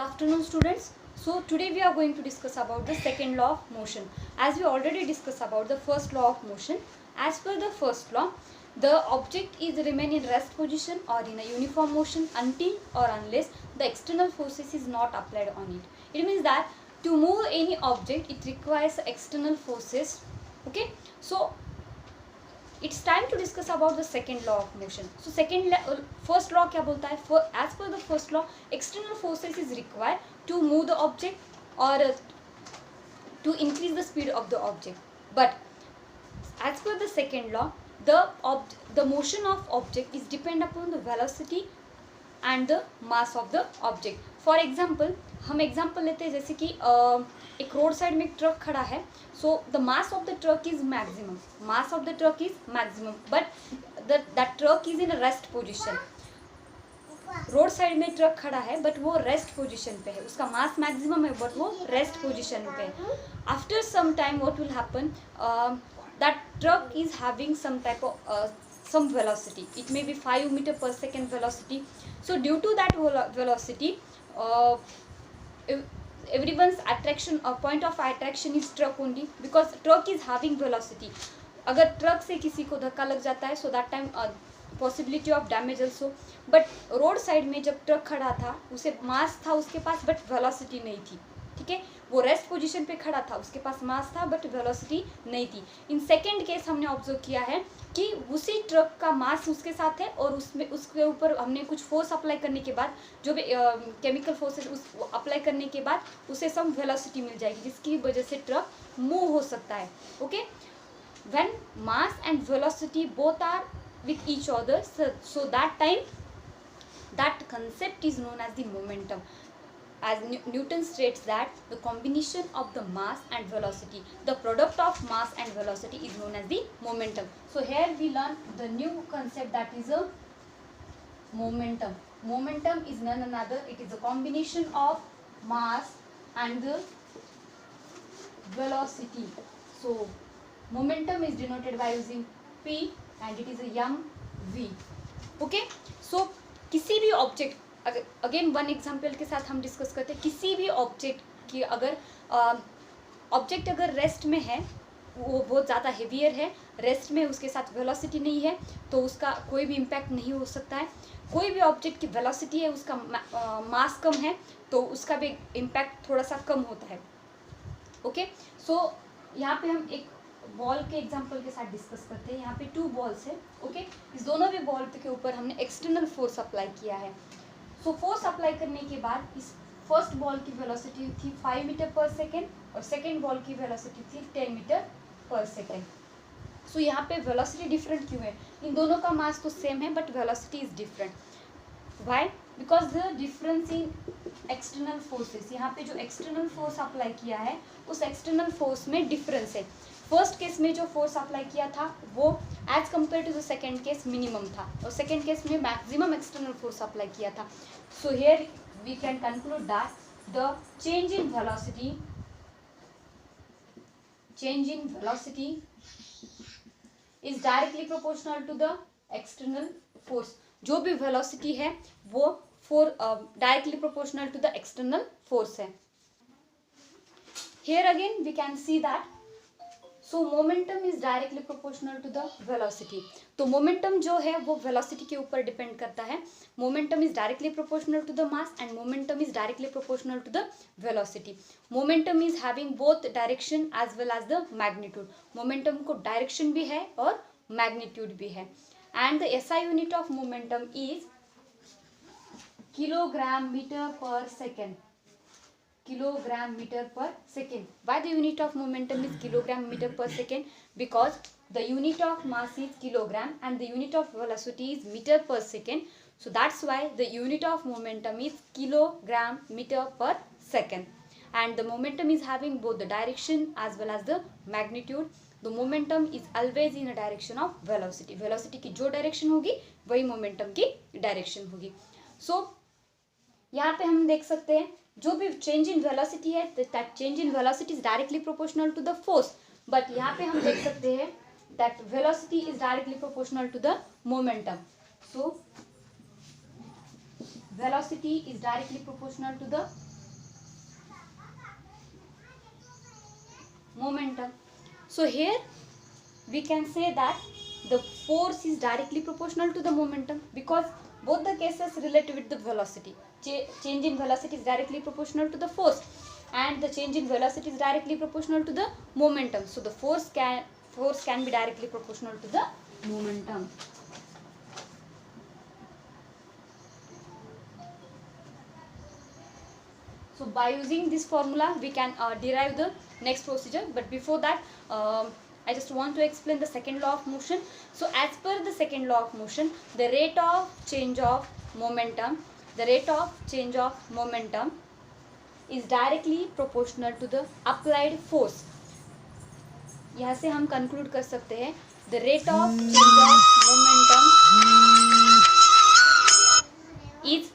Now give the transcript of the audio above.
afternoon, students. So today we are going to discuss about the second law of motion. As we already discussed about the first law of motion, as per the first law, the object is remain in rest position or in a uniform motion until or unless the external forces is not applied on it. It means that to move any object, it requires external forces. Okay, so it's time to discuss about the second law of motion. So first law क्या बोलता है? As per the first law, external forces is required to move the object or to increase the speed of the object. But as per the second law, the motion of object is depend upon the velocity and the mass of the object. For example, हम example लेते हैं जैसे कि एक road side में एक truck खड़ा है. So the mass of the truck is maximum but that truck is in rest position. Road side में ट्रक खड़ा है बट वो रेस्ट पोजिशन पे है. उसका मास मैक्सिमम है बट वो रेस्ट पोजिशन पे है. After some time what will happen, that truck is having some type of some velocity. It may be 5 meter per second velocity. So due to that velocity, everyone's attraction point of attraction is truck only, because truck is having velocity. अगर truck से किसी को धक्का लग जाता है, so that time possibility of damage also. But road side में जब ट्रक खड़ा था, उसे मास था उसके पास बट वेलोसिटी नहीं थी. ठीक है, वो रेस्ट पोजीशन पे खड़ा था, उसके पास मास था बट वेलोसिटी नहीं थी. इन सेकेंड केस हमने ऑब्जर्व किया है कि उसी ट्रक का मास उसके साथ है और उसमें उसके ऊपर हमने कुछ फोर्स अप्लाई करने के बाद, जो भी केमिकल फोर्सेस उस अप्लाई करने के बाद उसे सम वेलोसिटी मिल जाएगी जिसकी वजह से ट्रक मूव हो सकता है. Okay, when mass and velocity both are with each other, so that time that concept is known as the momentum. As Newton states that the combination of the mass and velocity, the product of mass and velocity is known as the momentum. So here we learn the new concept, that is a momentum. Momentum is none another, it is a combination of mass and the velocity. So momentum is denoted by using P and it is a mv. Okay, so किसी भी object, again one example के साथ हम discuss करते हैं. किसी भी object की अगर ऑब्जेक्ट अगर रेस्ट में है, वो बहुत ज़्यादा हेवियर है, रेस्ट में, उसके साथ वेलोसिटी नहीं है, तो उसका कोई भी इम्पैक्ट नहीं हो सकता है. कोई भी ऑब्जेक्ट की वेलोसिटी है, उसका मास कम है, तो उसका भी इम्पैक्ट थोड़ा सा कम होता है. ओके, सो यहाँ पे हम एक बॉल के एग्जांपल के साथ डिस्कस करते हैं. यहाँ पे 2 बॉल्स है. ओके, इस दोनों भी बॉल के ऊपर हमने एक्सटर्नल फोर्स अप्लाई किया है. सो फोर्स अप्लाई करने के बाद इस फर्स्ट बॉल की वेलोसिटी थी 5 मीटर पर सेकेंड और सेकेंड बॉल की वेलोसिटी थी 10 मीटर पर सेकेंड. सो यहाँ पे वेलोसिटी डिफरेंट क्यों है? इन दोनों का मास तो सेम है but velocity is different. Why? Because the difference in external forces. यहाँ पे जो एक्सटर्नल फोर्स अप्लाई किया है उस एक्सटर्नल फोर्स में डिफरेंस है. फर्स्ट केस में जो फोर्स अप्लाई किया था वो as compare to the second case minimum था और सेकेंड केस में मैक्सिमम एक्सटर्नल फोर्स अप्लाई किया था. So here we can conclude that the change in velocity is directly proportional to the external force. जो भी वेलोसिटी है वो directly proportional to the external force है. Here again we can see that so momentum is directly proportional to the velocity. तो momentum जो है वो velocity के ऊपर डिपेंड करता है. Momentum is directly proportional to the mass and momentum is directly proportional to the velocity. Momentum is having both direction as well as the magnitude. Momentum को direction भी है और मैग्नीट्यूड भी है. And the SI unit of momentum is kilogram metre per second. Kilogram meter per second. Why the unit of momentum is kilogram meter per second? Because the unit of mass is kilogram and the unit of velocity is meter per second. So that's why the unit of momentum is kilogram meter per second. And the momentum is having both the direction as well as the magnitude. The momentum is always in a direction of velocity. Velocity की जो direction होगी वही momentum की direction होगी. So यहाँ पे हम देख सकते हैं जो भी चेंज इन वेलोसिटी है, that change in velocity is directly proportional to the force. But यहाँ पे हम देख सकते हैं that velocity is directly proportional to the momentum. So velocity is directly proportional to the momentum. So here we can say that the force is directly proportional to the momentum, because both the cases relate with the velocity. Change in velocity is directly proportional to the force, and the change in velocity is directly proportional to the momentum. So the force can be directly proportional to the momentum. So by using this formula we can derive the next procedure, but before that I just want to explain the second law of motion. So as per the second law of motion, the rate of change of momentum is directly proportional to the applied force. यहाँ से हम conclude कर सकते हैं the rate of change of momentum is